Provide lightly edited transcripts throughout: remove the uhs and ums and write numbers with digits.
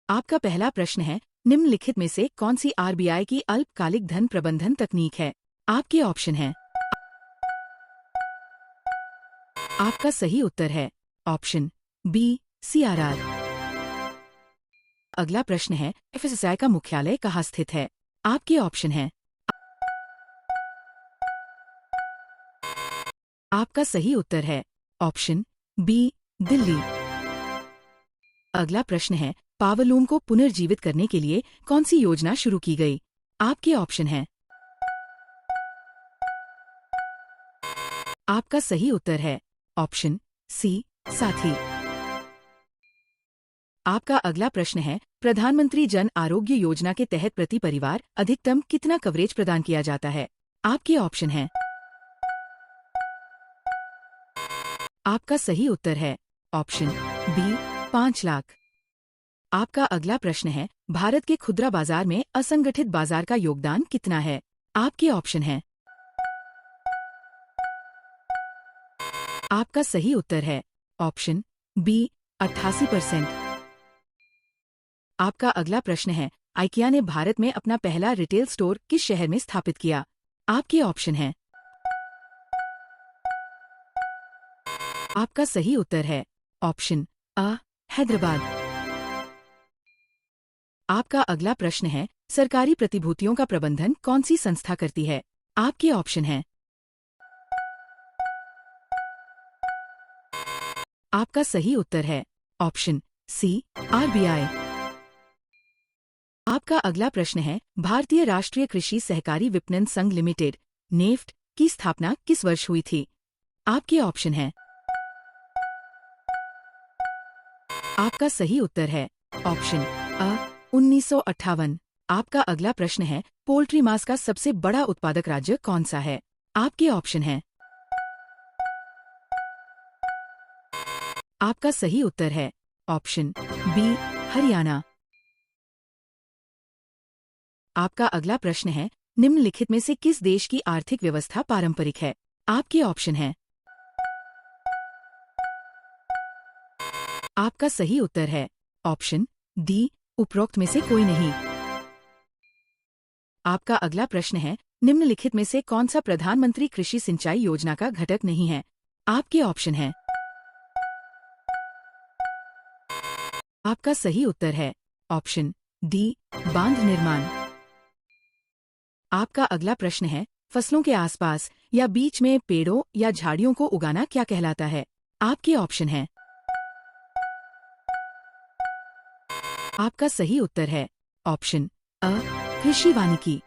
आपका पहला प्रश्न है, निम्नलिखित में से कौन सी आरबीआई की अल्पकालिक धन प्रबंधन तकनीक है? आपके ऑप्शन हैं। आपका सही उत्तर है ऑप्शन बी सीआरआर। अगला प्रश्न है, एफएसएसआई का मुख्यालय कहाँ स्थित है? आपके ऑप्शन हैं। आपका सही उत्तर है ऑप्शन बी दिल्ली। अगला प्रश्न है, पावरलूम को पुनर्जीवित करने के लिए कौन सी योजना शुरू की गई? आपके ऑप्शन हैं। आपका सही उत्तर है ऑप्शन सी साथी। आपका अगला प्रश्न है, प्रधानमंत्री जन आरोग्य योजना के तहत प्रति परिवार अधिकतम कितना कवरेज प्रदान किया जाता है? आपके ऑप्शन हैं। आपका सही उत्तर है ऑप्शन बी 5 लाख। आपका अगला प्रश्न है, भारत के खुदरा बाजार में असंगठित बाजार का योगदान कितना है? आपके ऑप्शन हैं। आपका सही उत्तर है ऑप्शन बी 88%। आपका अगला प्रश्न है, आइकिया ने भारत में अपना पहला रिटेल स्टोर किस शहर में स्थापित किया? आपके ऑप्शन हैं। आपका सही उत्तर है ऑप्शन अ हैदराबाद। आपका अगला प्रश्न है, सरकारी प्रतिभूतियों का प्रबंधन कौन सी संस्था करती है? आपके ऑप्शन हैं। आपका सही उत्तर है ऑप्शन सी आरबीआई। आपका अगला प्रश्न है, भारतीय राष्ट्रीय कृषि सहकारी विपणन संघ लिमिटेड नेफ्ट की स्थापना किस वर्ष हुई थी? आपके ऑप्शन हैं। आपका सही उत्तर है ऑप्शन अ 1958। आपका अगला प्रश्न है, पोल्ट्री मांस का सबसे बड़ा उत्पादक राज्य कौन सा है? आपके ऑप्शन हैं। आपका सही उत्तर है ऑप्शन बी हरियाणा। आपका अगला प्रश्न है, निम्नलिखित में से किस देश की आर्थिक व्यवस्था पारंपरिक है? आपके ऑप्शन हैं। आपका सही उत्तर है ऑप्शन डी उपरोक्त में से कोई नहीं। आपका अगला प्रश्न है, निम्नलिखित में से कौन सा प्रधानमंत्री कृषि सिंचाई योजना का घटक नहीं है? आपके ऑप्शन हैं। आपका सही उत्तर है ऑप्शन डी बांध निर्माण। आपका अगला प्रश्न है, फसलों के आसपास या बीच में पेड़ों या झाड़ियों को उगाना क्या कहलाता है? आपके ऑप्शन हैं। आपका सही उत्तर है ऑप्शन अ कृषि वानिकी।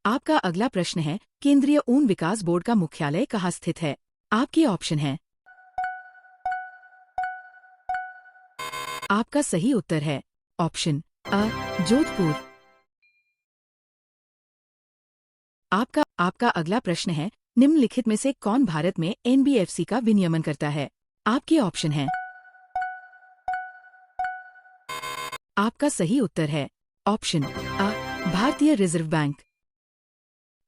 आपका अगला प्रश्न है, केंद्रीय ऊन विकास बोर्ड का मुख्यालय कहाँ स्थित है? आपके ऑप्शन हैं। आपका सही उत्तर है ऑप्शन अ जोधपुर। आपका अगला प्रश्न है, निम्नलिखित में से कौन भारत में एनबीएफसी का विनियमन करता है? आपके ऑप्शन हैं। आपका सही उत्तर है ऑप्शन अ भारतीय रिजर्व बैंक।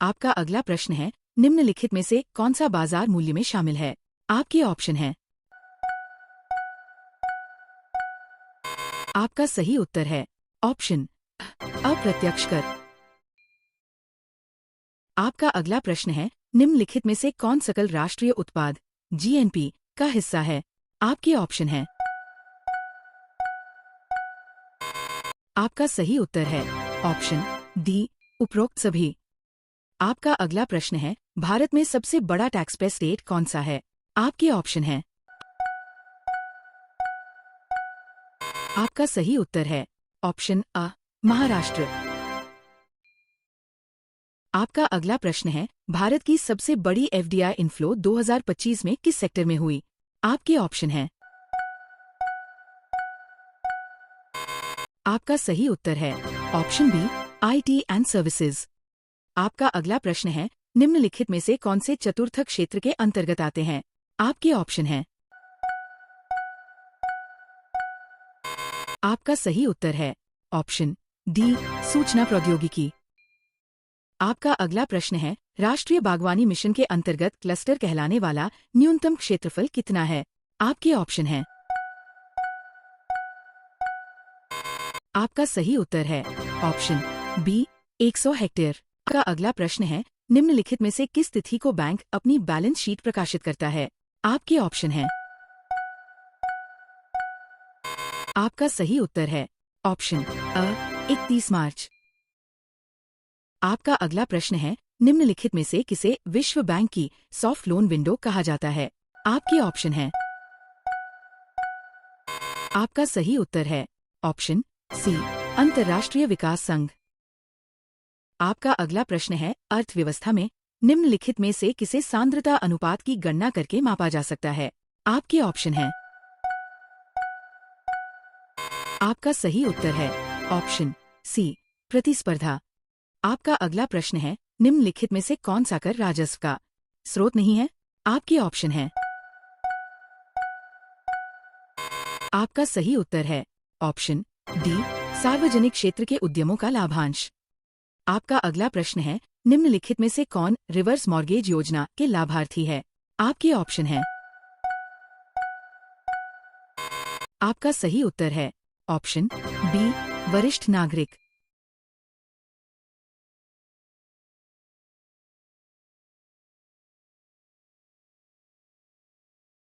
आपका अगला प्रश्न है, निम्नलिखित में से कौन सा बाजार मूल्य में शामिल है? आपके ऑप्शन हैं। आपका सही उत्तर है ऑप्शन अप्रत्यक्ष कर। आपका अगला प्रश्न है, निम्नलिखित में से कौन सकल राष्ट्रीय उत्पाद जीएनपी का हिस्सा है? आपके ऑप्शन हैं। आपका सही उत्तर है ऑप्शन डी उपरोक्त सभी। आपका अगला प्रश्न है, भारत में सबसे बड़ा टैक्स पे स्टेट कौन सा है? आपके ऑप्शन हैं। आपका सही उत्तर है ऑप्शन अ महाराष्ट्र। आपका अगला प्रश्न है, भारत की सबसे बड़ी एफडीआई इनफ्लो 2025 में किस सेक्टर में हुई? आपके ऑप्शन हैं। आपका सही उत्तर है option B IT and services. आपका अगला प्रश्न है, निम्नलिखित में से कौन से चतुर्थ क्षेत्र के अंतर्गत आते हैं? आपके ऑप्शन हैं। आपका सही उत्तर है ऑप्शन डी सूचना प्रौद्योगिकी। आपका अगला प्रश्न है, राष्ट्रीय बागवानी मिशन के अंतर्गत क्लस्टर कहलाने वाला न्यूनतम क्षेत्रफल कितना है? आपके ऑप्शन हैं। आपका सही उत्तर है ऑप्शन बी 100 हेक्टेयर। का अगला प्रश्न है, निम्नलिखित में से किस तिथि को बैंक अपनी बैलेंस शीट प्रकाशित करता है? आपके ऑप्शन हैं। आपका सही उत्तर है ऑप्शन अ 31 मार्च। आपका अगला प्रश्न है, निम्नलिखित में से किसे विश्व बैंक की सॉफ्ट लोन विंडो कहा जाता है? आपके ऑप्शन हैं। आपका सही उत्तर है ऑप्शन सी अंतर्राष्ट्रीय विकास संघ। आपका अगला प्रश्न है, अर्थव्यवस्था में निम्नलिखित में से किसे सांद्रता अनुपात की गणना करके मापा जा सकता है? आपके ऑप्शन हैं। आपका सही उत्तर है ऑप्शन सी प्रतिस्पर्धा। आपका अगला प्रश्न है, निम्नलिखित में से कौन सा कर राजस्व का स्रोत नहीं है? आपके ऑप्शन हैं। आपका सही उत्तर है ऑप्शन डी सार्वजनिक क्षेत्र के उद्यमों का लाभांश। आपका अगला प्रश्न है, निम्नलिखित में से कौन रिवर्स मॉर्गेज योजना के लाभार्थी है? आपके ऑप्शन हैं। आपका सही उत्तर है ऑप्शन बी वरिष्ठ नागरिक।